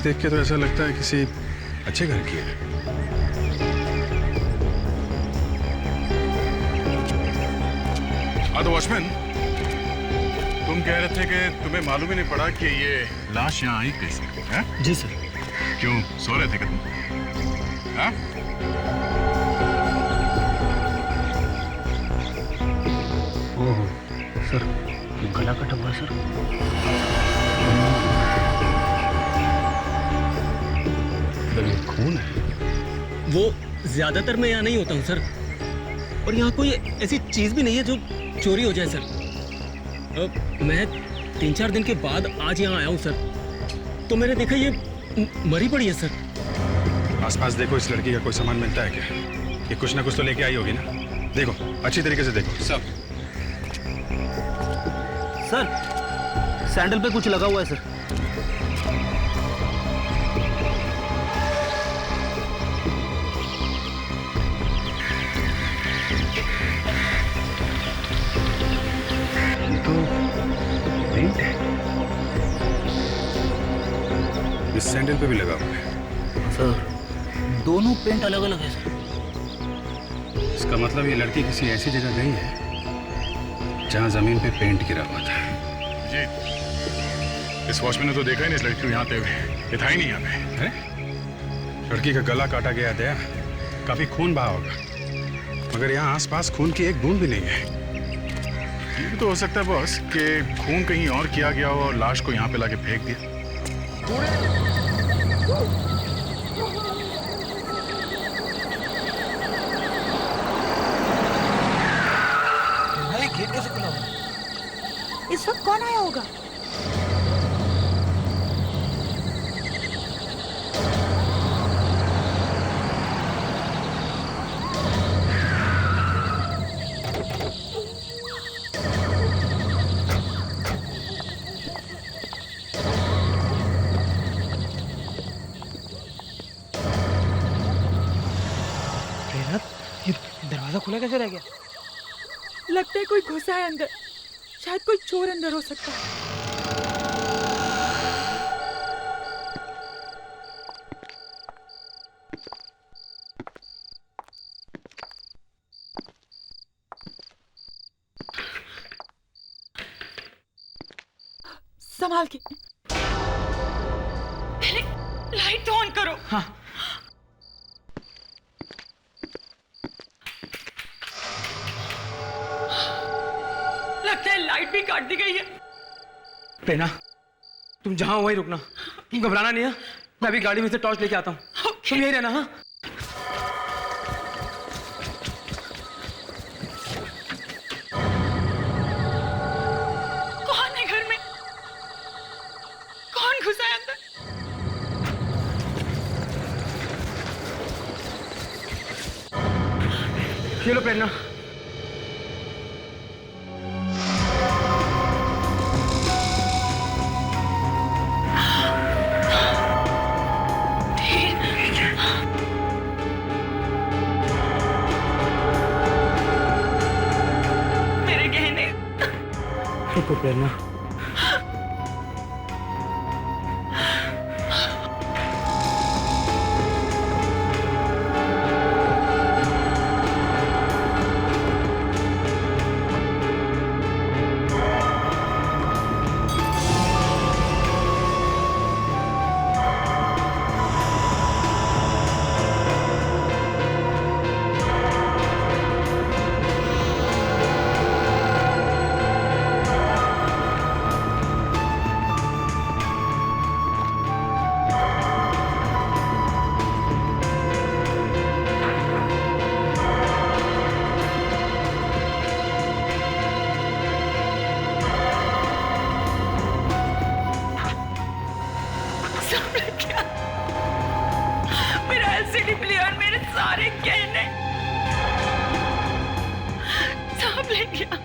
देख के तो ऐसा लगता है किसी अच्छे घर की है। हाँ तो वॉचमैन, तुम कह रहे थे कि तुम्हें मालूम ही नहीं पड़ा कि ये लाश यहाँ आई कैसे? हैं? जी सर। क्यों सो रहे थे क्या तुम? हाँ? ओह सर, गला कटा हुआ सर। खून है। वो ज्यादातर मैं यहाँ नहीं होता हूँ सर, और यहाँ कोई ऐसी चीज भी नहीं है जो चोरी हो जाए सर। मैं 3-4 दिन के बाद आज यहाँ आया हूँ सर, तो मैंने देखा ये मरी पड़ी है सर। आसपास देखो, इस लड़की का कोई सामान मिलता है क्या? ये कुछ ना कुछ तो लेके आई होगी ना। देखो, अच्छी तरीके से देखो सब। सर सैंडल पे कुछ लगा हुआ है सर। इस सैंडल पे भी लगा हुआ है सर। दोनों पेंट अलग अलग है सर। इसका मतलब ये लड़की किसी ऐसी जगह गई है जहां जमीन पे पेंट गिरा हुआ था। जी, इस वॉचमैन ने तो देखा ही नहीं इस लड़की को यहाँ पे, ये था ही नहीं यहाँ पे। लड़की का गला काटा गया दया, काफी खून बहा होगा, मगर यहाँ आसपास खून की एक बूंद भी नहीं है। ये भी तो हो सकता है बॉस कि खून कहीं और किया गया हो और लाश को यहाँ पे लाके फेंक दिया। गेट कैसे खुला हुआ? इस वक्त कौन आया होगा? ये दरवाजा खुला कैसे रह गया? लगता है कोई घुसा है अंदर, शायद कोई चोर अंदर हो सकता है। संभाल के। पहले लाइट ऑन करो। हाँ। लगता है लाइट भी काट दी गई है। प्रेरणा, तुम जहां हो वहीं रुकना, तुम घबराना नहीं है। मैं अभी गाड़ी में से टॉर्च लेके आता हूँ। तुम यहीं रहना। हाँ, कौन है घर में? कौन घुसा है अंदर? ये लो प्रेरणा। मेरे गहने। रुको प्रेरणा। एलसीडी प्लेयर, मेरे सारे गहने सब ले गया।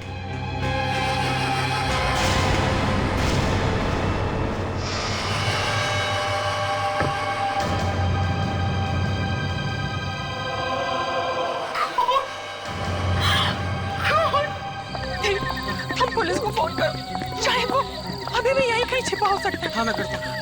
हम पुलिस को फोन कर, चाहे वो अभी भी यहीं कहीं छिपा हो सकता है। हाँ, मैं करता हूँ।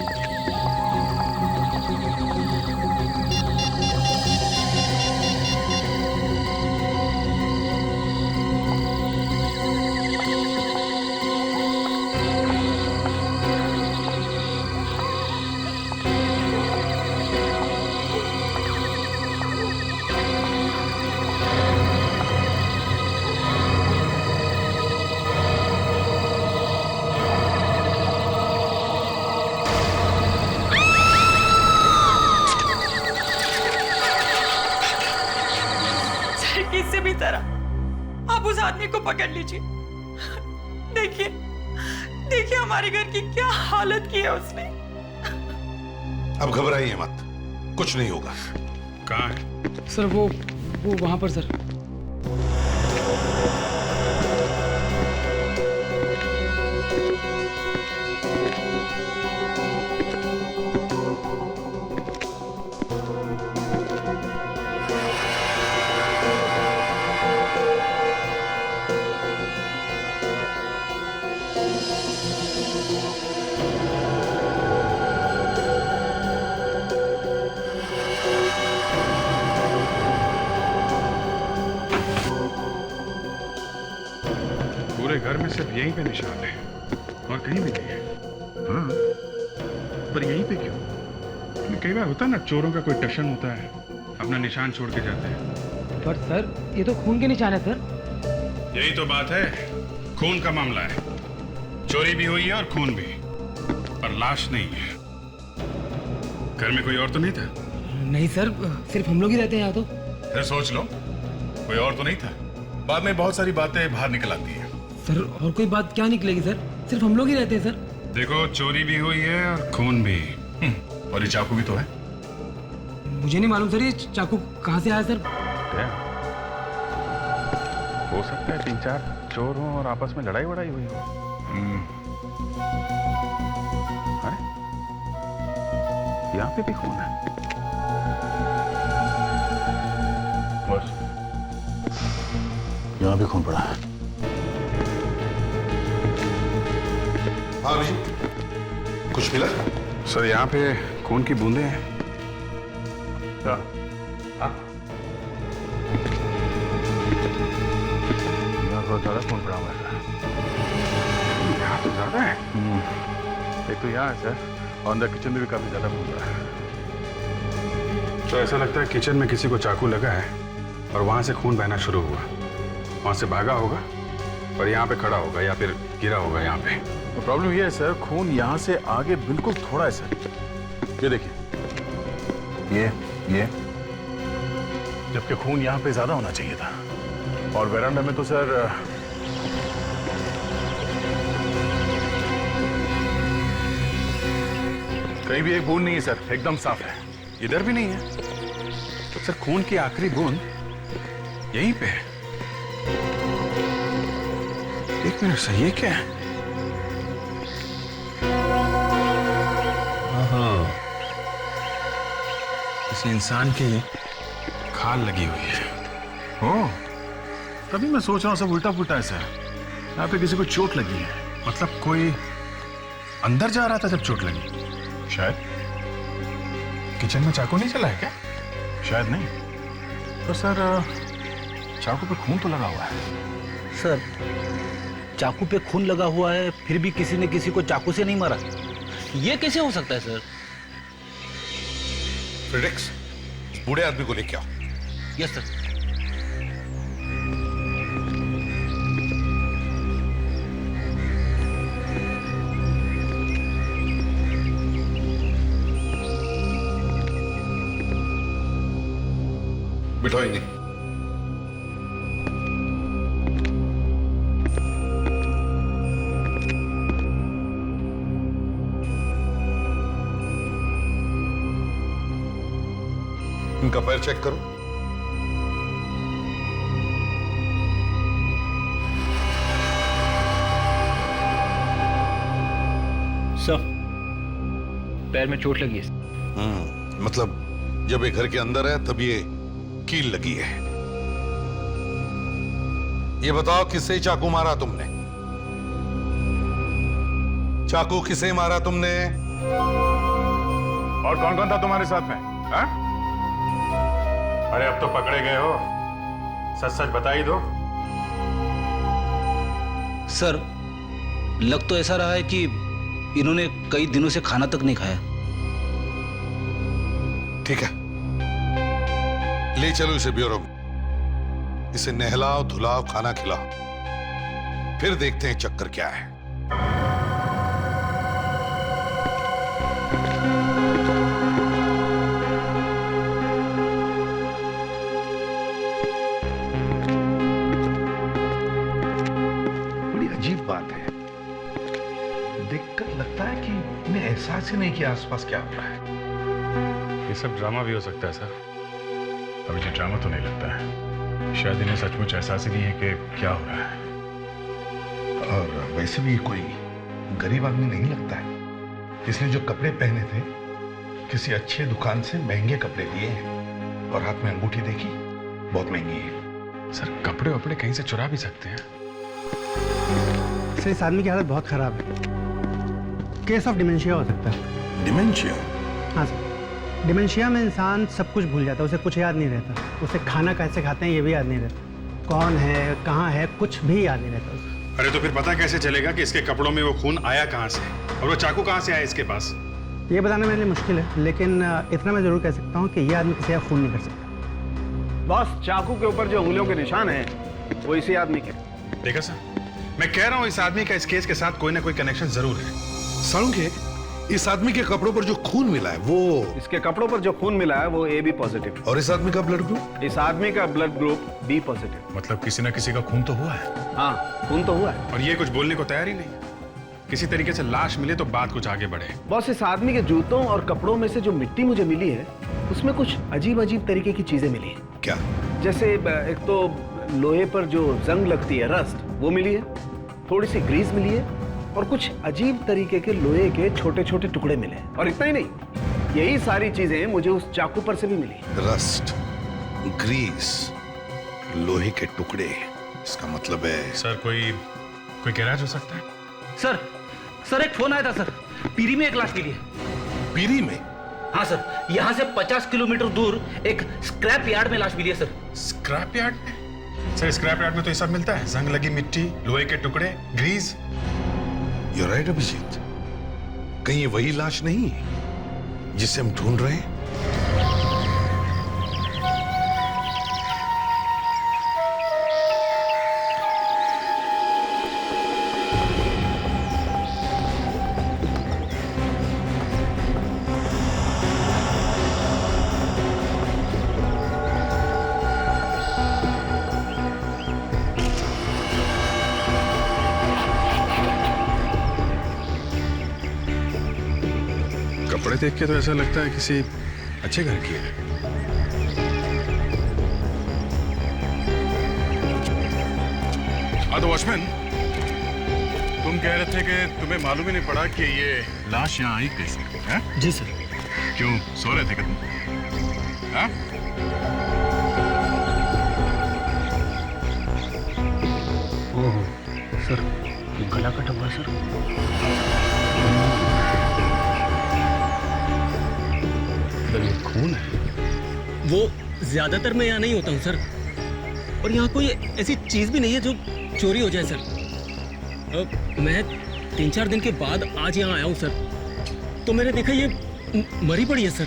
भी तरह आप उस आदमी को पकड़ लीजिए। देखिए देखिए हमारे घर की क्या हालत की है उसने। अब घबराइए मत, कुछ नहीं होगा। कहाँ है? सर वो वहां पर सर। पूरे घर में सिर्फ यहीं पे निशान है और कहीं भी नहीं है। हाँ, पर यहीं पे क्यों? क्योंकि कई बार होता है ना, चोरों का कोई टशन होता है, अपना निशान छोड़ के जाते हैं। पर सर ये तो खून के निशान है सर। यही तो बात है, खून का मामला है। चोरी भी हुई है और खून भी, पर लाश नहीं है। घर में कोई और तो नहीं था? नहीं सर, सिर्फ हम लोग ही रहते हैं यहाँ तो। फिर सोच लो, कोई और तो नहीं था। बाद में बहुत सारी बातें बाहर निकल आती हैं। सर और कोई बात क्या निकलेगी सर, सिर्फ हम लोग ही रहते हैं सर। देखो, चोरी भी हुई है और खून भी, और ये चाकू भी तो है। मुझे नहीं मालूम सर ये चाकू कहाँ से आया सर। हो सकता है 3-4 चोर हों और आपस में लड़ाई वड़ाई हुई हो। अरे यहाँ पे भी खून है। बस यहाँ भी खून पड़ा है। हाँ जी, कुछ मिला? सर यहाँ पे खून की बूंदें हैं। क्या? यहाँ बहुत ज्यादा खून पड़ा हुआ है। यहाँ तो ज्यादा है। एक तो यहाँ है सर, और अंदर किचन में भी काफी ज्यादा खून पड़ा है। तो ऐसा लगता है किचन में किसी को चाकू लगा है और वहां से खून बहना शुरू हुआ। वहां से भागा होगा और यहाँ पे खड़ा होगा या फिर गिरा होगा यहाँ पे। तो प्रॉब्लम ये है सर, खून यहाँ से आगे बिल्कुल थोड़ा है सर। ये देखिए, ये जबकि खून यहाँ पे ज्यादा होना चाहिए था। और वेरांडा में तो सर कहीं भी एक बूंद नहीं है सर, एकदम साफ है। इधर भी नहीं है। तो सर खून की आखिरी बूंद यहीं पे है। एक मिनट सर, ये क्या है? किसी इंसान की खाल लगी हुई है। ओह, तभी मैं सोच रहा हूँ सब उल्टा पुल्टा है सर। यहाँ पे किसी को चोट लगी है। मतलब कोई अंदर जा रहा था जब चोट लगी? शायद। किचन में चाकू नहीं चला है क्या? शायद नहीं। तो सर चाकू पे खून तो लगा हुआ है। सर चाकू पे खून लगा हुआ है, फिर भी किसी ने किसी को चाकू से नहीं मारा। ये कैसे हो सकता है सर? फ्रेडेक्स, बूढ़े आदमी को लेके आओ। Yes sir. बिठाओ इन्हें। इनका पैर चेक करो। सर पैर में चोट लगी है। मतलब जब ये घर के अंदर है तब ये कील लगी है। ये बताओ किससे चाकू मारा तुमने? चाकू किसे मारा तुमने? और कौन कौन था तुम्हारे साथ में? हाँ? अरे अब तो पकड़े गए हो, सच सच बता ही दो। सर लग तो ऐसा रहा है कि इन्होंने कई दिनों से खाना तक नहीं खाया। ठीक है, ले चलो इसे ब्यूरो में। इसे नहलाओ धुलाओ खाना खिलाओ, फिर देखते हैं चक्कर क्या है। समझ ही नहीं कि आसपास क्या हो रहा है। ये सब ड्रामा भी हो सकता है सर। अभी जो ड्रामा तो नहीं लगता है, शायद इन्हें सचमुच एहसास ही नहीं है कि क्या हो रहा है। और वैसे भी कोई गरीब आदमी नहीं लगता है। इसने जो कपड़े पहने थे किसी अच्छे दुकान से महंगे कपड़े लिए हैं, और हाथ में अंगूठी देखी, बहुत महंगी है। सर कपड़े वपड़े कहीं से चुरा भी सकते हैं। सर इस आदमी की हालत बहुत खराब है। केस ऑफ डिमेंशिया हो सकता है। डिमेंशिया? हाँ सर, डिमेंशिया में इंसान सब कुछ भूल जाता है, उसे कुछ याद नहीं रहता। उसे खाना कैसे खाते हैं ये भी याद नहीं रहता, कौन है कहाँ है कुछ भी याद नहीं रहता उसे। अरे तो फिर पता कैसे चलेगा कि इसके कपड़ों में वो खून आया कहाँ से और वो चाकू कहाँ से आया इसके पास? ये बताना मेरे लिए मुश्किल है, लेकिन इतना मैं जरूर कह सकता हूँ कि ये आदमी किसी का खून नहीं कर सकता। बॉस, चाकू के ऊपर जो उंगलियों के निशान हैं वो इसी आदमी के। देखा सर, मैं कह रहा हूँ इस आदमी का इस केस के साथ कोई ना कोई कनेक्शन जरूर है। साळुंखे, इस आदमी के कपड़ों पर जो खून मिला है वो, इसके कपड़ों पर जो खून मिला है वो AB पॉजिटिव। और इस आदमी का ब्लड ग्रुप? इस आदमी का ब्लड ग्रुप B पॉजिटिव। मतलब किसी ना किसी का खून तो हुआ है। हाँ, खून तो हुआ है। और ये कुछ बोलने को तैयार ही नहीं। किसी तरीके से लाश मिले तो बात कुछ आगे बढ़े। बॉस, इस आदमी के जूतों और कपड़ों में से जो मिट्टी मुझे मिली है उसमें कुछ अजीब अजीब तरीके की चीजें मिली है। क्या? जैसे एक तो लोहे पर जो जंग लगती है, रस्ट, वो मिली है, थोड़ी सी ग्रीस मिली है, और कुछ अजीब तरीके के लोहे के छोटे छोटे टुकड़े मिले। और इतना ही नहीं, यही सारी चीजें मुझे उस चाकू पर से भी मिली। रस्ट, ग्रीस, लोहे के टुकड़े, इसका मतलब है सर कोई गैराज हो सकता है? सर एक फोन आया था सर, पीरी में एक लाश मिली है। पीरी में? हाँ सर, यहाँ से 50 किलोमीटर दूर एक स्क्रैप यार्ड में लाश मिली है सर। स्क्रैप यार्ड में? सर स्क्रैप यार्ड में तो ये सब मिलता है, जंग लगी मिट्टी, लोहे के टुकड़े, ग्रीस। You're right, Abhijit. कहीं ये वही लाश नहीं है जिसे हम ढूंढ रहे हैं? कपड़े देख के तो ऐसा लगता है किसी अच्छे घर की है। तो वॉचमैन, तुम कह रहे थे कि तुम्हें मालूम ही नहीं पड़ा कि ये लाश यहाँ आई कैसे? हैं? जी सर। क्यों सो रहे थे क्या तुम? हाँ? ओह सर, गला कटा हुआ सर। खून है। वो ज्यादातर मैं यहाँ नहीं होता हूँ सर, और यहाँ कोई ऐसी चीज भी नहीं है जो चोरी हो जाए सर। मैं 3-4 दिन के बाद आज यहाँ आया हूँ सर, तो मैंने देखा ये मरी पड़ी है सर।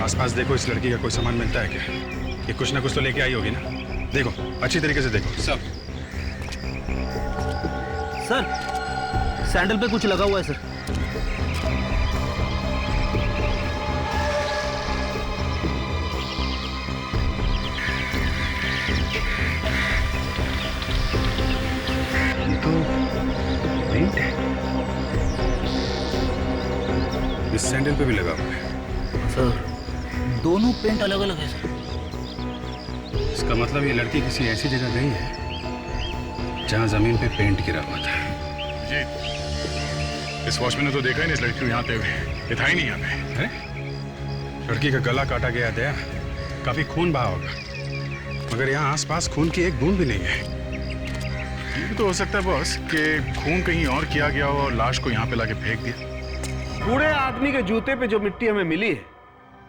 आसपास देखो, इस लड़की का कोई सामान मिलता है क्या? ये कुछ ना कुछ तो लेके आई होगी ना। देखो, अच्छी तरीके से देखो सब। सर सैंडल पे कुछ लगा हुआ है सर। इस सैंडल पे भी लगा हुआ है। सर दोनों पेंट अलग अलग है सर। इसका मतलब ये लड़की किसी ऐसी जगह गई है जहां जमीन पे पेंट गिरा हुआ था। जी, इस वॉचमैन ने तो देखा ही नहीं इस लड़की को यहाँ आते हुए। ये था ही नहीं यहाँ पे। है? लड़की का गला काटा गया था, काफी खून बहा होगा, मगर यहाँ आसपास खून की एक बूंद भी नहीं है। ये भी तो हो सकता है बॉस कि खून कहीं और किया गया हो और लाश को यहाँ पे लाके फेंक दिया। बूढ़े आदमी के जूते पे जो मिट्टी हमें मिली है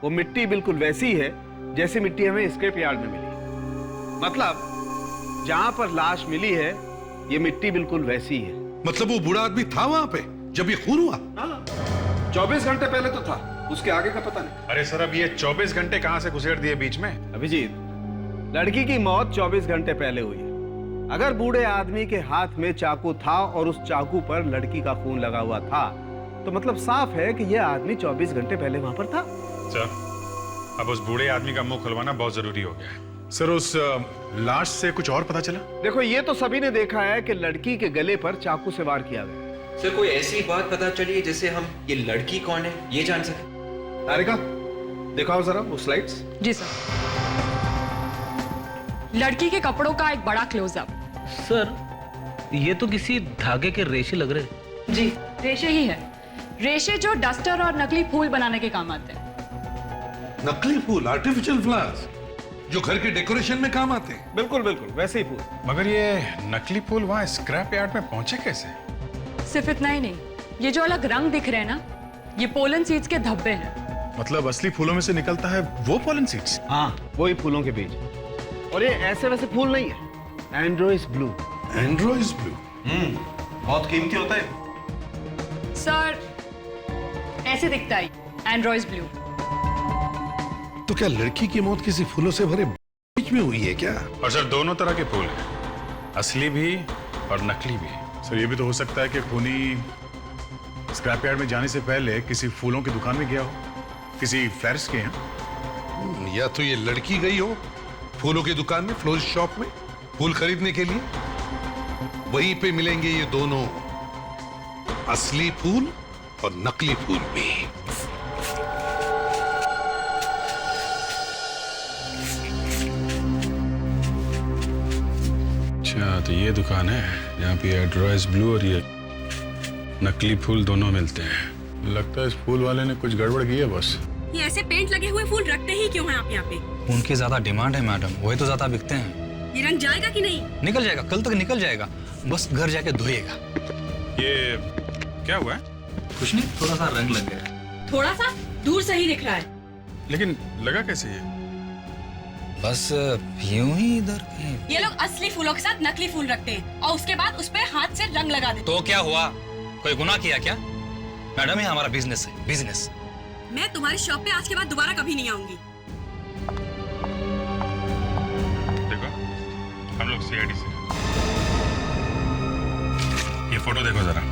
वो मिट्टी बिल्कुल वैसी है जैसी मिट्टी हमें स्क्रैप यार्ड में मिली। मतलब जहां पर लाश मिली है ये मिट्टी बिल्कुल वैसी है। मतलब वो बूढ़ा आदमी था वहां पे जब ये खून हुआ? 24 घंटे पहले तो था, उसके आगे का पता नहीं। अरे सर, अब ये 24 घंटे कहां से घुसेड़ दिए बीच में? अभिजीत, लड़की की मौत 24 घंटे पहले हुई है। अगर बूढ़े आदमी के हाथ में चाकू था और उस चाकू पर लड़की का खून लगा हुआ था तो मतलब साफ है कि यह आदमी 24 घंटे पहले वहां पर था। सर, अब उस बूढ़े आदमी का मुंह खुलवाना बहुत जरूरी हो गया है। सर, उस लाश से कुछ और पता चला? देखो, ये तो सभी ने देखा है कि लड़की के गले पर चाकू से वार किया गया। सर कोई ऐसी बात पता चली जिससे हम ये लड़की कौन है ये जान सके? तारिका, दिखाओ जरा वो स्लाइड्स। जी सर। लड़की के कपड़ों का एक बड़ा क्लोजअप। सर ये तो किसी धागे के रेशे लग रहे। जी रेशे ही है, रेशे जो डस्टर और नकली फूल बनाने के काम आते हैं। नकली फूल, आर्टिफिशियल फ्लावर्स, जो घर के डेकोरेशन में काम आते हैं। बिल्कुल बिल्कुल वैसे ही फूल। मगर ये नकली फूल वहाँ स्क्रैप यार्ड में पहुंचे कैसे? सिर्फ इतना ही नहीं, ये जो अलग रंग दिख रहे हैं ना, ये पोलन सीड्स के धब्बे हैं। मतलब असली फूलों में से निकलता है वो पोलन सीड्स? हाँ, वही फूलों के बीज। और ये ऐसे वैसे फूल नहीं है, एंड्रोइस ब्लू। एंड्रोइस ब्लू? बहुत कीमती होता है। सर ऐसे दिखता है एंड्रोइस ब्लू। तो क्या लड़की की मौत किसी फूलों से भरे बीच में हुई है क्या? और सर दोनों तरह के फूल हैं, असली भी और नकली भी। सर ये भी तो हो सकता है कि खूनी स्क्रैप यार्ड में जाने से पहले किसी फूलों की दुकान में गया हो, किसी फ्लैरिस्ट के यहाँ। या तो ये लड़की गई हो फूलों की दुकान में, फ्लोरिस्ट शॉप में फूल खरीदने के लिए, वहीं पे मिलेंगे ये दोनों, असली फूल और नकली फूल भी। अच्छा तो ये दुकान है जहाँ पे एंड्रोइस ब्लू और ये नकली फूल दोनों मिलते हैं। लगता है इस फूल वाले ने कुछ गड़बड़ की है बस। ये ऐसे पेंट लगे हुए फूल रखते ही क्यों हैं आप यहाँ पे? उनकी ज्यादा डिमांड है मैडम, वही तो ज्यादा बिकते हैं। ये रंग जाएगा कि नहीं? निकल जाएगा, कल तक निकल जाएगा, बस घर जाके धोइएगा। ये क्या हुआ है? कुछ नहीं, थोड़ा सा रंग लग गया। थोड़ा सा दूर से ही दिख रहा है। लेकिन लगा कैसे ये? बस यूं ही इधर कहीं। ये लोग असली फूलों के साथ नकली फूल रखते हैं और उसके बाद उस पे हाथ से रंग लगा देते। तो क्या हुआ, कोई गुनाह किया क्या? मैडम ये हमारा बिजनेस है, बिजनेस। मैं तुम्हारी शॉप पे आज के बाद दोबारा कभी नहीं आऊंगी। देखो हम लोग सीआईडी से। ये फोटो देखो जरा,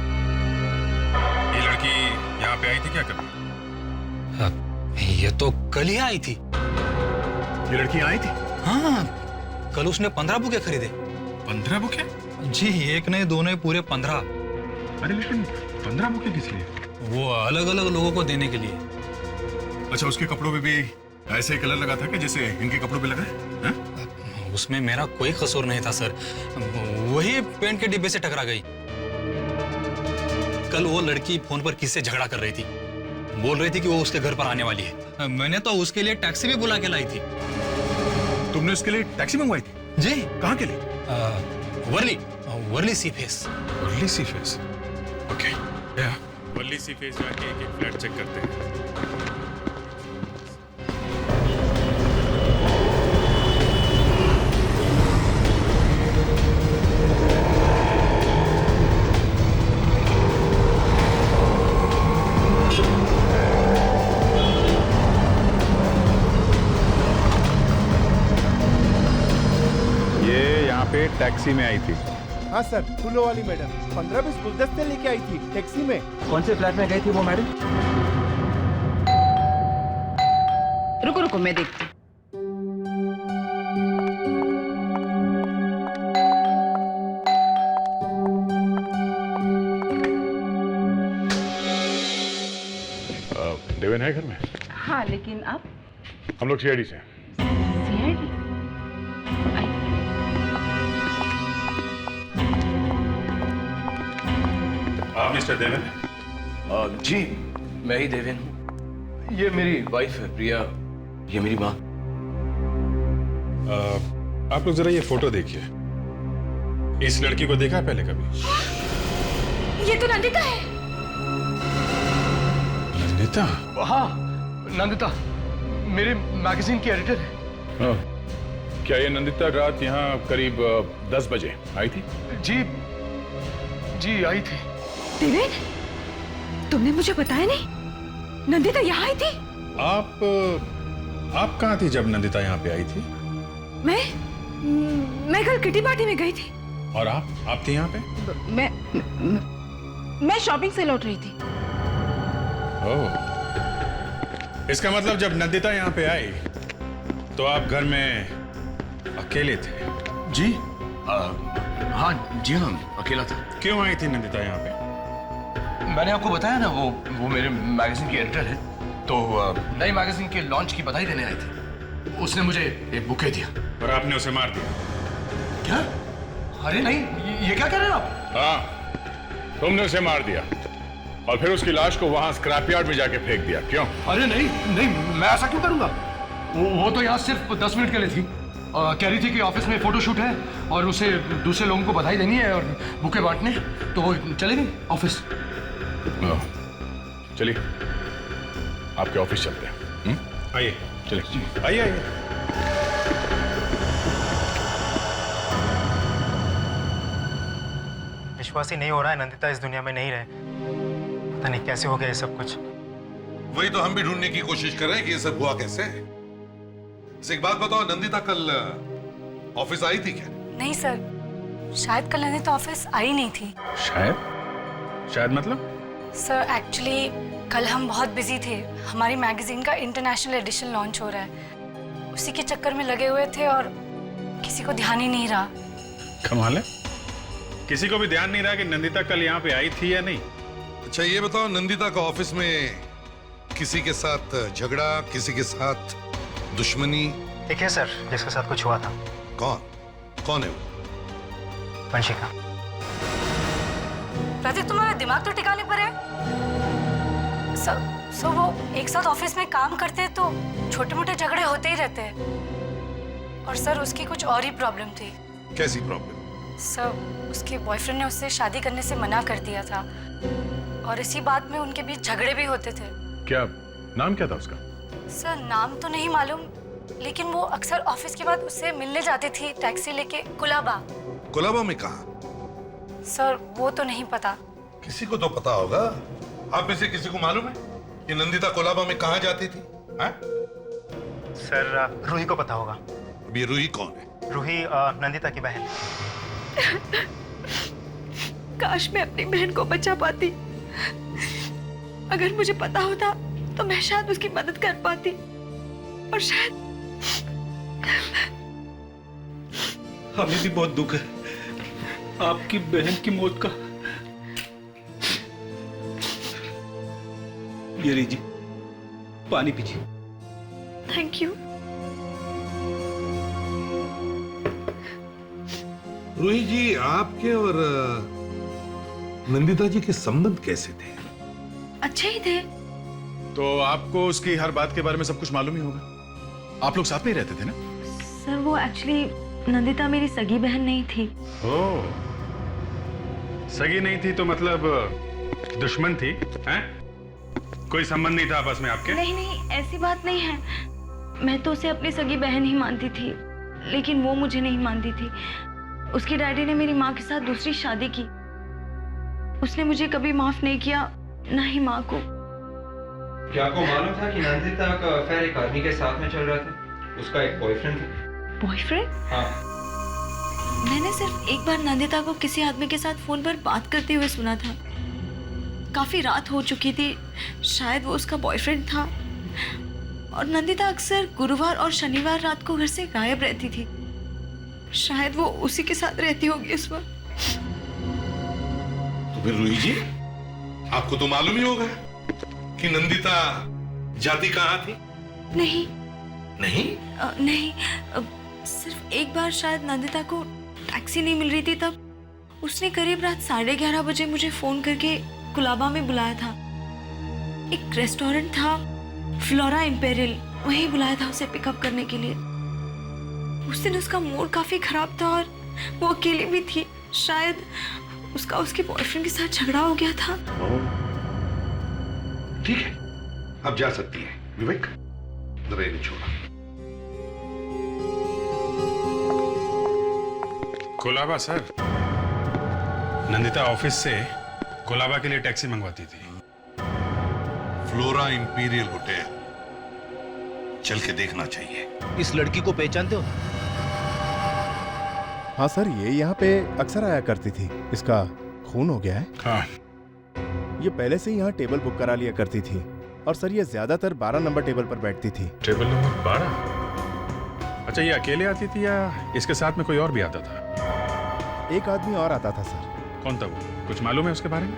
ये लड़की यहाँ पे आई थी क्या कभी? ये तो कल ही आई थी। ये लड़की आई थी? हाँ, कल उसने 15 बुके खरीदे। 15 बुके? जी, एक नहीं दो नहीं, पूरे 15। अरे लेकिन 15 बुके किस लिए? वो अलग अलग लोगों को देने के लिए। अच्छा, उसके कपड़ों पे भी ऐसे ही कलर लगा था कि जैसे इनके कपड़ों पे लगा है? उसमें मेरा कोई कसूर नहीं था सर, वही पेंट के डिब्बे से टकरा गई। कल वो लड़की फोन पर किससे झगड़ा कर रही थी, बोल रही थी कि वो उसके घर पर आने वाली है। मैंने तो उसके लिए टैक्सी भी बुला के लाई थी। तुमने उसके लिए टैक्सी मंगवाई थी? जी। कहाँ के लिए? वर्ली सी फेस। वर्ली सी फेस, ओके। वर्ली सी फेस जाके एक एक फ्लैट चेक करते हैं। टैक्सी में आई थी। हाँ सर, फूलों वाली मैडम 15-20 गुलदस्ते लेके आई थी टैक्सी में। कौन से फ्लैट में गई थी वो मैडम? रुको रुको मैं देखती। देवेन है घर में? हाँ, लेकिन आप? हम लोग सीआईडी से। सीआईडी? आप मिस्टर देवेन? जी मैं ही देवेन हूँ। ये मेरी वाइफ है प्रिया, ये मेरी माँ। आप लोग जरा ये फोटो देखिए। इस लड़की को देखा है पहले कभी? ये तो नंदिता है। नंदिता? हाँ नंदिता, मेरे मैगजीन की एडिटर है। क्या ये नंदिता रात यहाँ करीब 10 बजे आई थी? जी आई थी। देवेन, तुमने मुझे बताया नहीं? नंदिता यहाँ आई थी? आप कहाँ थी जब नंदिता यहाँ पे आई थी? मैं कल किटी पार्टी में गई थी। और आप थी यहाँ पे? मैं शॉपिंग से लौट रही थी। ओह, इसका मतलब जब नंदिता यहाँ पे आई तो आप घर में अकेले थे? जी हाँ जी हाँ, अकेला था। क्यों आई थी नंदिता यहाँ पे? मैंने आपको बताया ना, वो मेरे मैगजीन की एडिटर है, तो नई मैगजीन के लॉन्च की बधाई देने आए थे। उसने मुझे एक बुके दिया। और आपने उसे मार दिया? क्या? अरे नहीं, ये क्या कह रहे हैं आप? हाँ, तुमने उसे मार दिया और फिर उसकी लाश को वहां स्क्रैप यार्ड में जाके फेंक दिया। क्यों? अरे नहीं नहीं, मैं ऐसा क्यों करूंगा? वो तो यहाँ सिर्फ 10 मिनट के लिए थी। कह रही थी कि ऑफिस में फोटोशूट है और उसे दूसरे लोगों को बधाई देनी है और बुके बांटने, तो वो चले गई ऑफिस। चलिए आपके ऑफिस चलते हैं। आइए। चलिए आइए आइए। विश्वास ही नहीं हो रहा है नंदिता इस दुनिया में नहीं रहे। पता नहीं कैसे हो गया ये सब कुछ। वही तो हम भी ढूंढने की कोशिश कर रहे हैं कि ये सब हुआ कैसे। एक बात बताओ, नंदिता कल ऑफिस आई थी क्या? नहीं सर, शायद कल नंदिता ऑफिस आई नहीं थी। शायद मतलब? सर एक्चुअली कल हम बहुत बिजी थे। हमारी मैगजीन का इंटरनेशनल एडिशन लॉन्च हो रहा है, उसी के चक्कर में लगे हुए थे और किसी को ध्यान ही नहीं रहा। कमाल है, किसी को भी ध्यान नहीं रहा कि नंदिता कल यहाँ पे आई थी या नहीं। अच्छा ये बताओ, नंदिता का ऑफिस में किसी के साथ झगड़ा, किसी के साथ दुश्मनी? एक है सर जिसके साथ कुछ हुआ था। कौन है वो? वंशिका। प्रतीक, तुम्हारा दिमाग तो ठिकाने पर है। सो वो एक साथ ऑफिस में काम करते हैं तो छोटे मोटे झगड़े होते ही रहते हैं। और सर उसकी कुछ और ही प्रॉब्लम थी। कैसी प्रॉब्लम? सर उसके बॉयफ्रेंड ने उससे शादी करने से मना कर दिया था और इसी बात में उनके बीच झगड़े भी होते थे। क्या नाम क्या था उसका? सर नाम तो नहीं मालूम, लेकिन वो अक्सर ऑफिस के बाद उससे मिलने जाती थी टैक्सी लेके कुलाबा। कुलाबा में कहाँ? सर वो तो नहीं पता। किसी को तो पता होगा। आप में से किसी को मालूम है कि नंदिता कोलाबा में कहाँ जाती थी? सर रूही को पता होगा। अब ये रूही कौन है? रूही नंदिता की बहन। काश मैं अपनी बहन को बचा पाती। अगर मुझे पता होता तो मैं शायद उसकी मदद कर पाती और शायद। हमें भी बहुत दुख है आपकी बहन की मौत का। ये लीजिए पानी पीजिए। Thank you. रूही जी, आपके और नंदिता जी के संबंध कैसे थे? अच्छे ही थे। तो आपको उसकी हर बात के बारे में सब कुछ मालूम ही होगा। आप लोग साथ में ही रहते थे ना? सर वो एक्चुअली नंदिता मेरी सगी बहन नहीं थी। ओह, सगी नहीं थी तो मतलब दुश्मन थी हैं? कोई संबंध नहीं था आपस में आपके? नहीं नहीं, ऐसी बात नहीं है। मैं तो उसे अपनी सगी बहन ही मानती थी, लेकिन वो मुझे नहीं मानती थी। उसके डैडी ने मेरी माँ के साथ दूसरी शादी की। उसने मुझे कभी माफ नहीं किया, ना ही माँ को। क्या आपको मालूम था कि नंदिता का अफेयर एक आदमी के साथ में चल रहा था? उसका एक बॉयफ्रेंड था। बॉयफ्रेंड? हाँ। मैंने सिर्फ एक बार नंदिता को किसी आदमी के साथ फोन पर बात करते हुए सुना था। काफी रात हो चुकी थी, शायद वो उसका बॉयफ्रेंड था। और नंदिता अक्सर गुरुवार और शनिवार रात को घर से गायब रहती थी। शायद वो उसी के साथ रहती होगी उस वक्त। तो फिर रूही जी, आपको तो मालूम ही होगा कि नंदिता जाती कहाँ थी? नहीं नहीं? नहीं, सिर्फ एक बार शायद नंदिता को टैक्सी नहीं मिल रही थी, तब उसने करीब रात 11:30 बजे मुझे फोन करके कुलाबा में बुलाया था। एक रेस्टोरेंट था, फ्लोरा इंपेरियल, वहीं बुलाया था उसे पिकअप करने के लिए। उस दिन उसका मूड काफी खराब था और वो अकेली भी थी। शायद उसका उसके बॉयफ्रेंड के साथ झगड़ा हो गया था। ठीक है, अब जा सकती है। विवेक, जरा इन्हें छोड़ा। कोलाबा सर, नंदिता ऑफिस से कोलाबा के लिए टैक्सी मंगवाती थी। फ्लोरा इंपीरियल होटल, चल के देखना चाहिए। इस लड़की को पहचानते हो? हाँ सर, ये यहाँ पे अक्सर आया करती थी। इसका खून हो गया है। हाँ। ये पहले से ही यहाँ टेबल बुक करा लिया करती थी और सर ये ज्यादातर 12 नंबर टेबल पर बैठती थी। Table number 12? अच्छा, ये अकेले आती थी या इसके साथ में कोई और भी आता था? एक आदमी और आता था सर। कौन था वो? कुछ मालूम है उसके बारे में?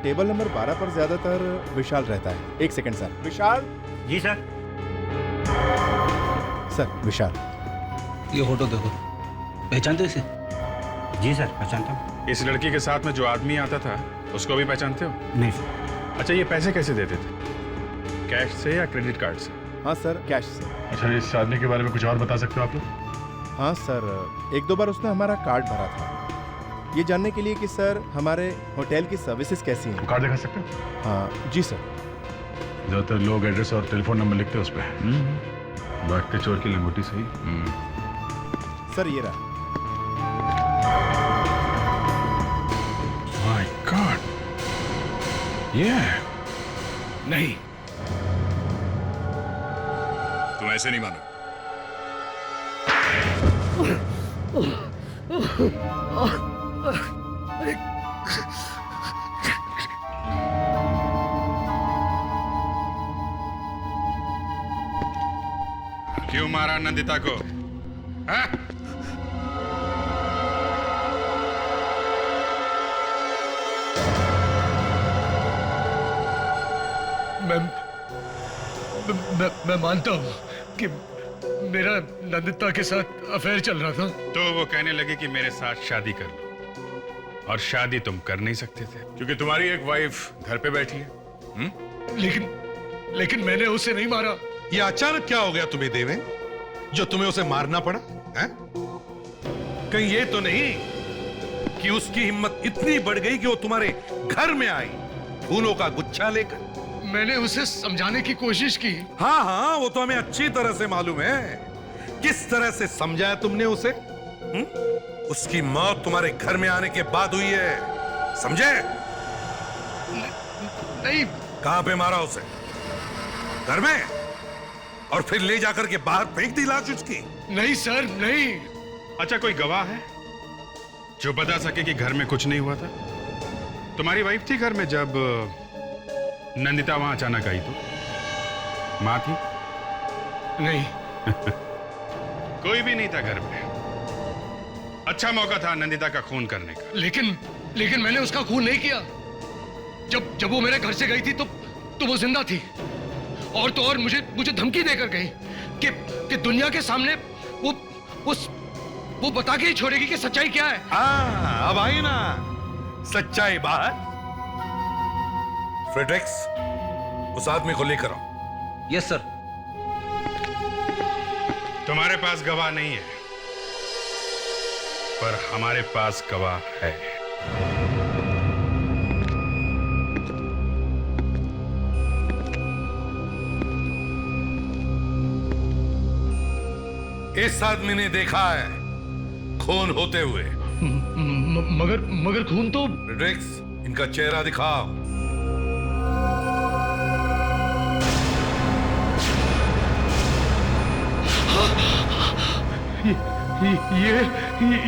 टेबल नंबर 12 पर ज्यादातर विशाल रहता है। एक सेकंड सर। विशाल। जी सर। सर विशाल। ये फोटो देखो, पहचानते हो इसे? जी सर पहचानता हूँ। इस लड़की के साथ में जो आदमी आता था उसको भी पहचानते हो? नहीं सर। अच्छा, ये पैसे कैसे देते थे? कैश से या क्रेडिट कार्ड से? हाँ सर, कैश से। अच्छा, इस आदमी के बारे में कुछ और बता सकते हो आप लोग? हाँ सर, एक दो बार उसने हमारा कार्ड भरा था, ये जानने के लिए कि सर हमारे होटल की सर्विसेज कैसी हैं। कार्ड दिखा सकते हो? हाँ जी सर। ज्यादातर लोग एड्रेस और टेलीफोन नंबर लिखते हैं उस पर। भागते चोर की लंगोटी सही। सर ये रहा। माय गॉड, ये नहीं, तुम ऐसे नहीं मानो। क्यों मारा नंदिता को? हाँ? मैं मानता हूँ कि मेरा नंदिता के साथ अफेयर चल रहा था। तो वो कहने लगी कि मेरे साथ शादी कर लो, और शादी तुम कर नहीं सकते थे क्योंकि तुम्हारी एक वाइफ घर पे बैठी है। लेकिन मैंने उसे नहीं मारा। ये अचानक क्या हो गया तुम्हें देवें, जो तुम्हें उसे मारना पड़ा है? कहीं ये तो नहीं कि उसकी हिम्मत इतनी बढ़ गई कि वो तुम्हारे घर में आई फूलों का गुच्छा लेकर? मैंने उसे समझाने की कोशिश की। हाँ हाँ, वो तो हमें अच्छी तरह से मालूम है। किस तरह से समझाया तुमने उसे? उसकी मौत तुम्हारे घर में आने के बाद हुई है, समझे? नहीं। कहां पे मारा उसे? घर में? और फिर ले जाकर के बाहर फेंक दी लाश उसकी? नहीं सर, नहीं। अच्छा, कोई गवाह है जो बता सके कि घर में कुछ नहीं हुआ था? तुम्हारी वाइफ थी घर में जब नंदिता वहां अचानक आई? तो मां थी? नहीं। कोई भी नहीं था घर में। अच्छा मौका था नंदिता का खून करने का। लेकिन मैंने उसका खून नहीं किया। जब वो मेरे घर से गई थी तो वो जिंदा थी, और तो और मुझे धमकी देकर गई कि दुनिया के सामने वो बता के ही छोड़ेगी कि सच्चाई क्या है। अब आई ना सच्चाई बात। फ्रेडरिक्स, उस आदमी को लेकर आओ। Yes sir. तुम्हारे पास गवाह नहीं है, पर हमारे पास गवाह है। इस आदमी ने देखा है खून होते हुए। मगर खून तो। फ्रेडरिक्स, इनका चेहरा दिखाओ।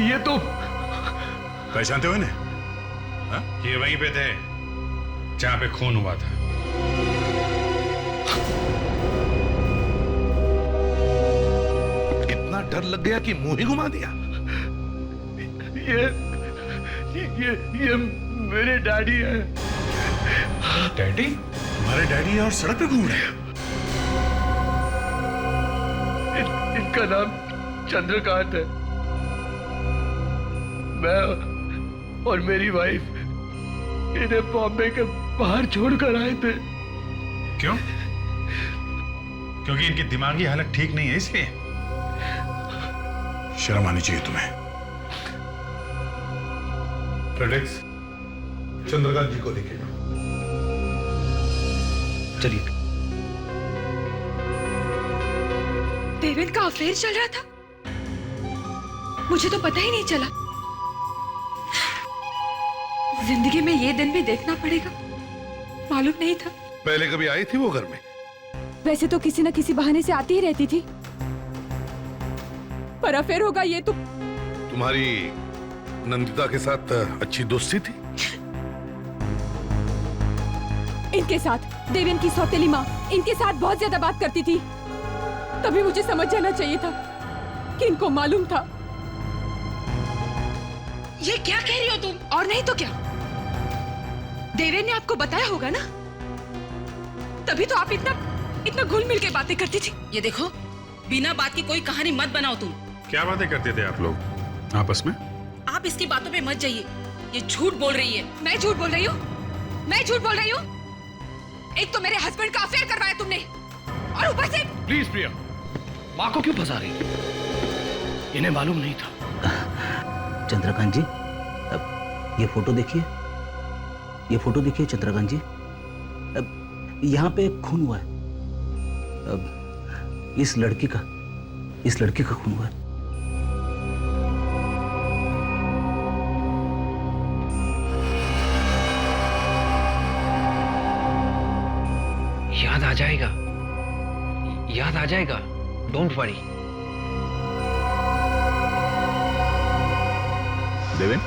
ये तो। पहचानते हो इन्हें? ये वहीं पे थे जहां पे खून हुआ था। इतना डर लग गया कि मुंह ही घुमा दिया। ये मेरे डैडी है। डैडी? तुम्हारे डैडी है और सड़क पे घूम रहे हैं? इनका नाम चंद्रकांत है। मैं और मेरी वाइफ इन्हें बॉम्बे के बाहर छोड़कर आए थे। क्यों? क्योंकि इनकी दिमागी हालत ठीक नहीं है, इसलिए? शर्म आनी चाहिए तुम्हें। फ्रेडरिक्स, चंद्रकांत जी को लेके चलिए। देवेंद्र का अफेयर चल रहा था, मुझे तो पता ही नहीं चला। जिंदगी में ये दिन भी देखना पड़ेगा, मालूम नहीं था। पहले कभी आई थी वो घर में? वैसे तो किसी न किसी बहाने से आती ही रहती थी, पर अफेयर होगा ये तो। तुम्हारी नंदिता के साथ अच्छी दोस्ती थी? इनके साथ, देवेंद्र की सौतेली माँ इनके साथ बहुत ज्यादा बात करती थी। तभी मुझे समझ जाना चाहिए था कि इनको मालूम था। ये क्या कह रही हो तुम? और नहीं तो क्या, देवेन ने आपको बताया होगा ना, तभी तो आप इतना घुल मिल के बातें करती थी। ये देखो, बिना बात की कोई कहानी मत बनाओ तुम। क्या बातें करते थे आप लोग आपस में? आप इसकी बातों पे मत जाइए, ये झूठ बोल रही है। मैं झूठ बोल रही हूँ? मैं झूठ बोल रही हूँ? एक तो मेरे हस्बैंड का अफेयर करवाया तुमने, और ऊपर से। प्लीज प्रिया, माँ को क्यों फंसा रही? इन्हें मालूम नहीं था। चंद्रकांत जी, अब ये फोटो देखिए, ये फोटो देखिए चंद्रकांत जी। अब यहाँ पे खून हुआ है। अब इस लड़की का खून हुआ है। याद आ जाएगा, डोंट वरी। देवेन,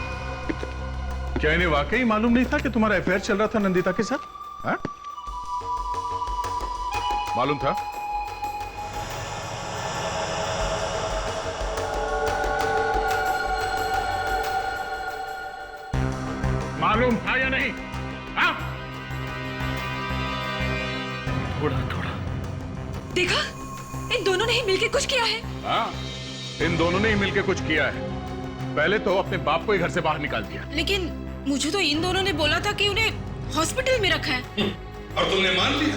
क्या इन्हें वाकई मालूम नहीं था कि तुम्हारा अफेयर चल रहा था नंदिता के साथ? हाँ? मालूम था? मालूम था या नहीं? हाँ? थोड़ा देखा, इन दोनों ने ही मिलके कुछ किया है। हाँ, इन दोनों ने ही मिलकर कुछ किया है। पहले तो अपने बाप को ही घर से बाहर निकाल दिया। लेकिन मुझे तो इन दोनों ने बोला था कि उन्हें हॉस्पिटल में रखा है। और तुमने मान लिया?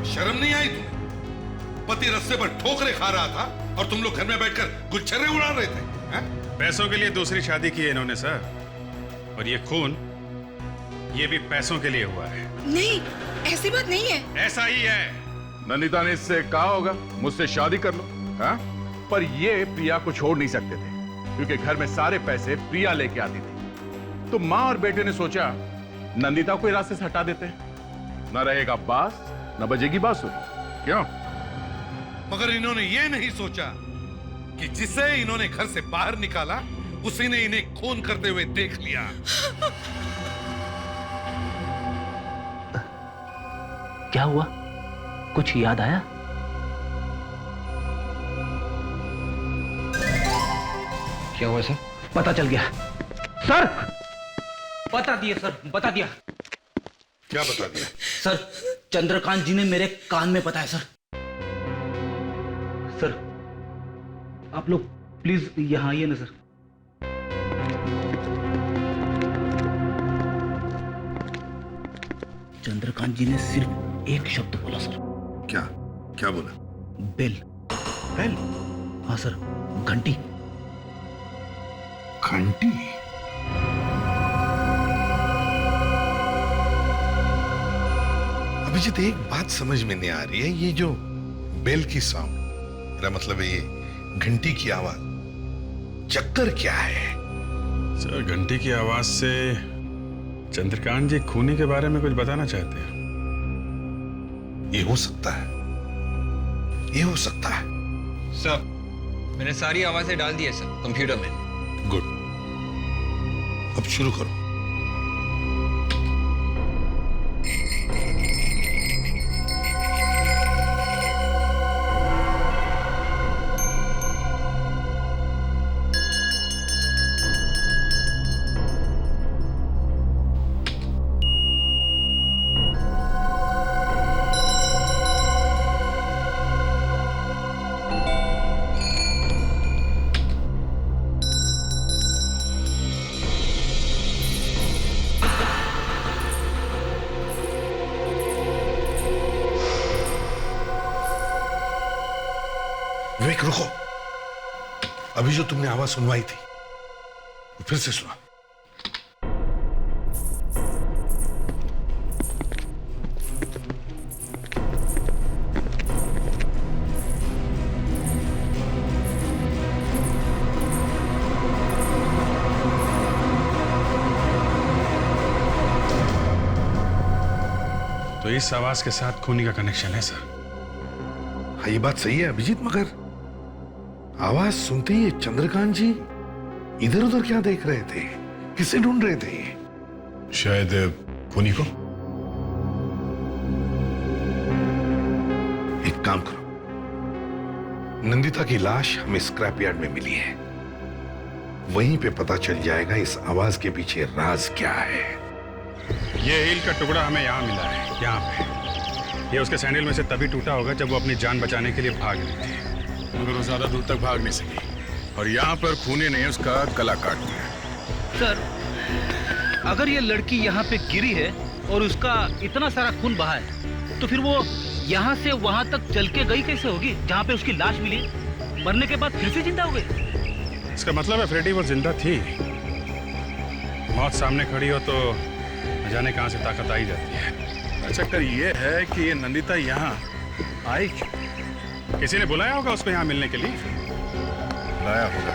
शर्म नहीं आई तुम्हें? पति रास्ते पर ठोकरे खा रहा था और तुम लोग घर में बैठकर गुच्छर्रे उड़ा रहे थे। पैसों के लिए दूसरी शादी की है इन्होंने सर, और ये खून, ये भी पैसों के लिए हुआ है। नहीं, ऐसी बात नहीं है। ऐसा ही है। नंदिता ने इससे कहा होगा मुझसे शादी कर लो, हाँ? पर ये प्रिया को छोड़ नहीं सकते थे, क्योंकि घर में सारे पैसे प्रिया लेके आती थी। तो माँ और बेटे ने सोचा नंदिता को रास्ते से हटा देते हैं, न रहेगा बास, न बजेगी बांसुरी। क्यों? मगर इन्होंने ये नहीं सोचा कि जिसे इन्होंने घर से बाहर निकाला, उसी ने इन्हें खून करते हुए देख लिया। क्या हुआ? कुछ याद आया? क्या हुआ सर? पता चल गया सर। बता दिया सर, बता दिया। क्या बता दिया? सर, चंद्रकांत जी ने मेरे कान में बताया सर। सर, आप लोग प्लीज यहां आइए ना सर। चंद्रकांत जी ने सिर्फ एक शब्द बोला सर। क्या बोला? बेल। बेल? हाँ सर, घंटी। घंटी? अभिजीत, एक बात समझ में नहीं आ रही है, ये जो बेल की साउंड, मेरा मतलब है ये घंटी की आवाज, चक्कर क्या है? सर, घंटी की आवाज से चंद्रकांत जी खूनी के बारे में कुछ बताना चाहते हैं। ये हो सकता है, ये हो सकता है। सर, मैंने सारी आवाजें डाल दी है सर कंप्यूटर में। गुड, अब शुरू करो। विवेक, रुको। अभी जो तुमने आवाज सुनवाई थी, वो फिर से सुना। तो इस आवाज के साथ खूनी का कनेक्शन है सर। हाँ, ये बात सही है अभिजीत, मगर आवाज सुनते ही चंद्रकांत जी इधर उधर क्या देख रहे थे? किसे ढूंढ रहे थे? शायद खूनी को। एक काम करो, नंदिता की लाश हमें स्क्रैप यार्ड में मिली है, वहीं पे पता चल जाएगा इस आवाज के पीछे राज क्या है। ये हील का टुकड़ा हमें यहाँ मिला है, यहाँ पे। ये उसके सैंडल में से तभी टूटा होगा जब वो अपनी जान बचाने के लिए भाग रही थी, मगर वो ज्यादा दूर तक भाग नहीं सकी और यहाँ पर खूनी ने उसका गला काट दिया। सर, अगर ये लड़की यहाँ पे गिरी है और उसका इतना सारा खून बहा है, तो फिर वो यहाँ से वहाँ तक चल के गई कैसे होगी जहाँ पे उसकी लाश मिली? मरने के बाद फिर से जिंदा हो गई? इसका मतलब है फ्रेडी वो जिंदा थी। मौत सामने खड़ी हो तो न जाने कहाँ से ताकत आई जाती है। चक्कर ये है कि ये नंदिता यहाँ आई क्यों? किसी ने बुलाया होगा उसको यहाँ मिलने के लिए। बुलाया होगा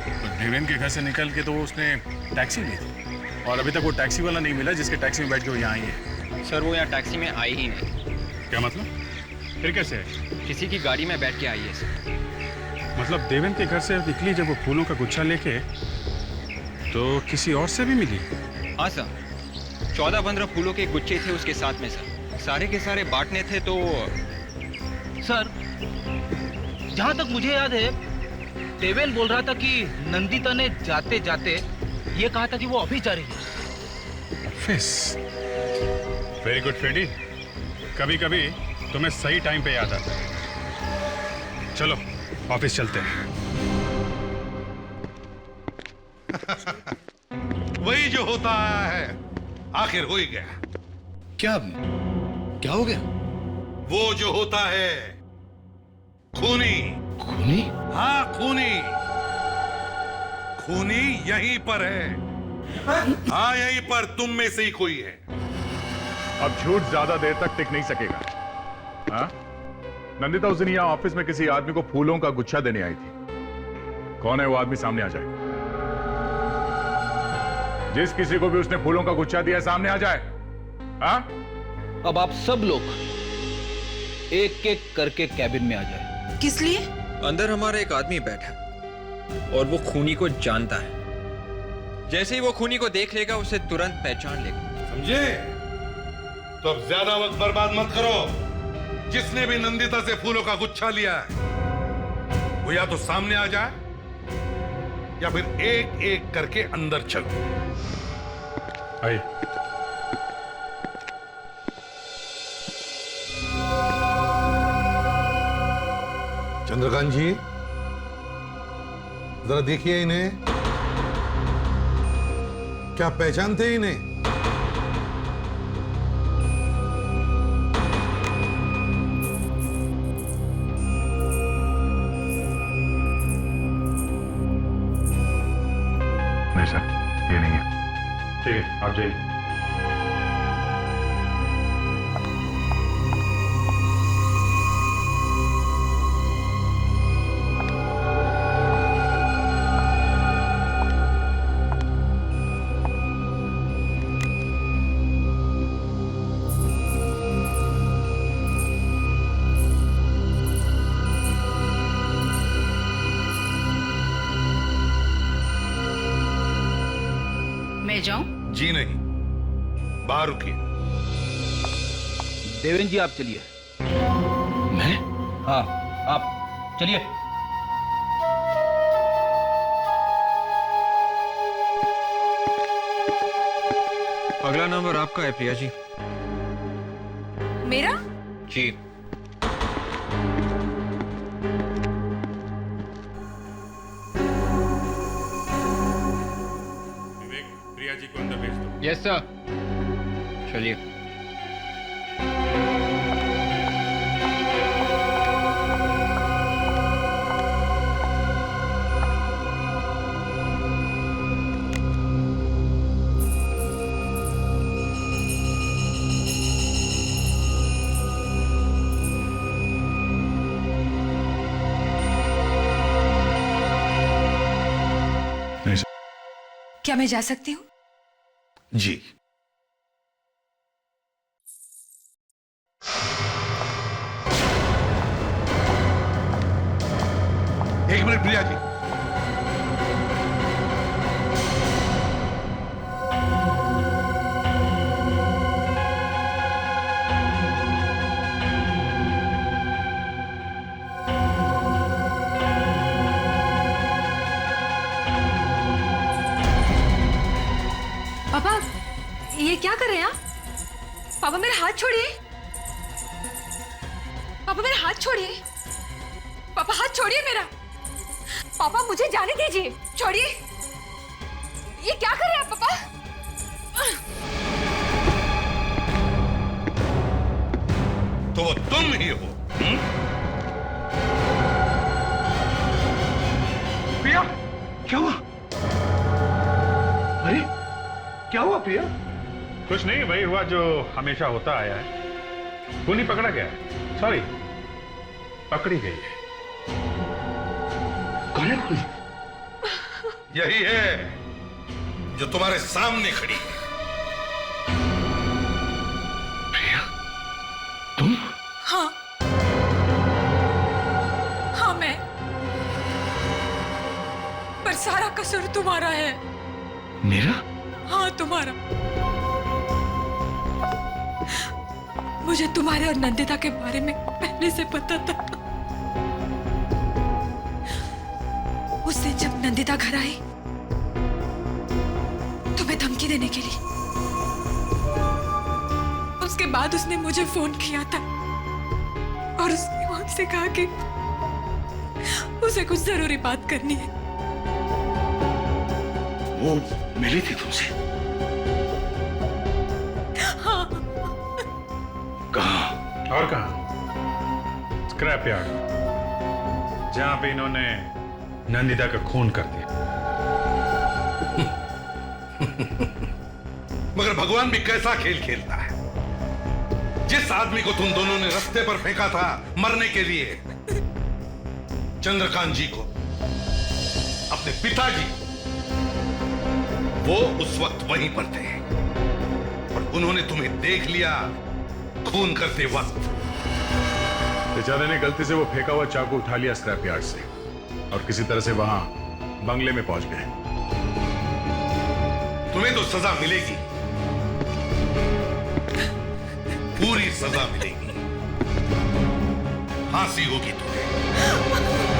तो देवेन के घर से निकल के तो उसने टैक्सी ली थी और अभी तक वो टैक्सी वाला नहीं मिला जिसके टैक्सी में बैठ के वो यहाँ आई है। सर वो यहाँ टैक्सी में आई ही नहीं। क्या मतलब? फिर कैसे है? किसी की गाड़ी में बैठ के आई है सर। मतलब देवेन के घर से निकली जब वो फूलों का गुच्छा लेके, तो किसी और से भी मिली? हाँ सर, 14-15 फूलों के गुच्छे थे उसके साथ में सर। सारे के सारे बांटने थे तो। सर, जहाँ तक मुझे याद है, देवेन बोल रहा था कि नंदिता ने जाते जाते ये कहा था कि वो ऑफिस जा रही है। ऑफिस? वेरी गुड फ्रेडी, कभी कभी तुम्हें सही टाइम पे याद आता है। चलो ऑफिस चलते हैं। वही जो होता है आखिर हो ही गया। क्या हो गया? वो जो होता है खूनी। खूनी? हाँ खूनी। खूनी यहीं पर है। हाँ यहीं पर तुम में से ही कोई है। अब झूठ ज्यादा देर तक टिक नहीं सकेगा। हाँ? नंदिता उस दिन यहाँ ऑफिस में किसी आदमी को फूलों का गुच्छा देने आई थी। कौन है वो आदमी? सामने आ जाए। जिस किसी को भी उसने फूलों का गुच्छा दिया सामने आ जाए। हाँ? अब आप सब लोग एक एक करके कैबिन में आ जाए। किस लिए? अंदर हमारा एक आदमी बैठा और वो खूनी को जानता है। जैसे ही वो खूनी को देख लेगा उसे तुरंत पहचान लेगा। समझे? तो अब ज्यादा वक्त बर्बाद मत करो। जिसने भी नंदिता से फूलों का गुच्छा लिया है वो या तो सामने आ जाए या फिर एक एक करके अंदर चलो। आइए। चंद्रकांत जी जरा देखिए इन्हें। क्या पहचानते हैं इन्हें? नहीं सर, ये नहीं है। ठीक है, आप जाइए। मैं जाऊं? जी नहीं, बाहर रुकिए। देवेन जी आप चलिए। मैं? हाँ, आप चलिए। अगला नंबर आपका है प्रिया जी। मेरा? जी। प्रिया जी को अंदर भेज दो। Yes sir. चलिए। क्या मैं जा सकती हूँ? जी। एक मिनट प्रिया जी। पापा, ये ये क्या कर रहे हैं आप? पापा मेरा हाथ छोड़िए। पापा मेरा हाथ छोड़िए। पापा हाथ छोड़िए मेरा। पापा मुझे जाने दीजिए, छोड़िए। ये क्या कर रहे हैं आप पापा? तो वो तुम ही हो। प्रिया, क्या हुआ? अरे क्या हुआ प्रिया? कुछ नहीं, वही हुआ जो हमेशा होता आया है। खूनी पकड़ा गया है, सॉरी पकड़ी गई है। कौन है खूनी? यही है जो तुम्हारे सामने खड़ी है। प्रिया, तुम? हाँ हाँ मैं, पर सारा कसूर तुम्हारा है। मेरा? हाँ तुम्हारा। मुझे तुम्हारे और नंदिता के बारे में पहले से पता था। उसने जब नंदिता घर आई तुम्हें धमकी देने के लिए, उसके बाद उसने मुझे फोन किया था और उसने मुझसे कहा कि उसे कुछ जरूरी बात करनी है। वो मिली थी तुमसे? हाँ। कहाँ? और कहाँ? स्क्रैप यार्ड, जहां पे इन्होंने नंदिता का खून कर दिया। मगर भगवान भी कैसा खेल खेलता है। जिस आदमी को तुम दोनों ने रास्ते पर फेंका था मरने के लिए, चंद्रकांत जी को, अपने पिताजी, वो उस वक्त वहीं पर थे और उन्होंने तुम्हें देख लिया खून करते वक्त। बेचारे ने गलती से वो फेंका हुआ चाकू उठा लिया स्क्रैप यार्ड से और किसी तरह से वहां बंगले में पहुंच गए। तुम्हें तो सजा मिलेगी, पूरी सजा मिलेगी। फांसी होगी तुम्हें।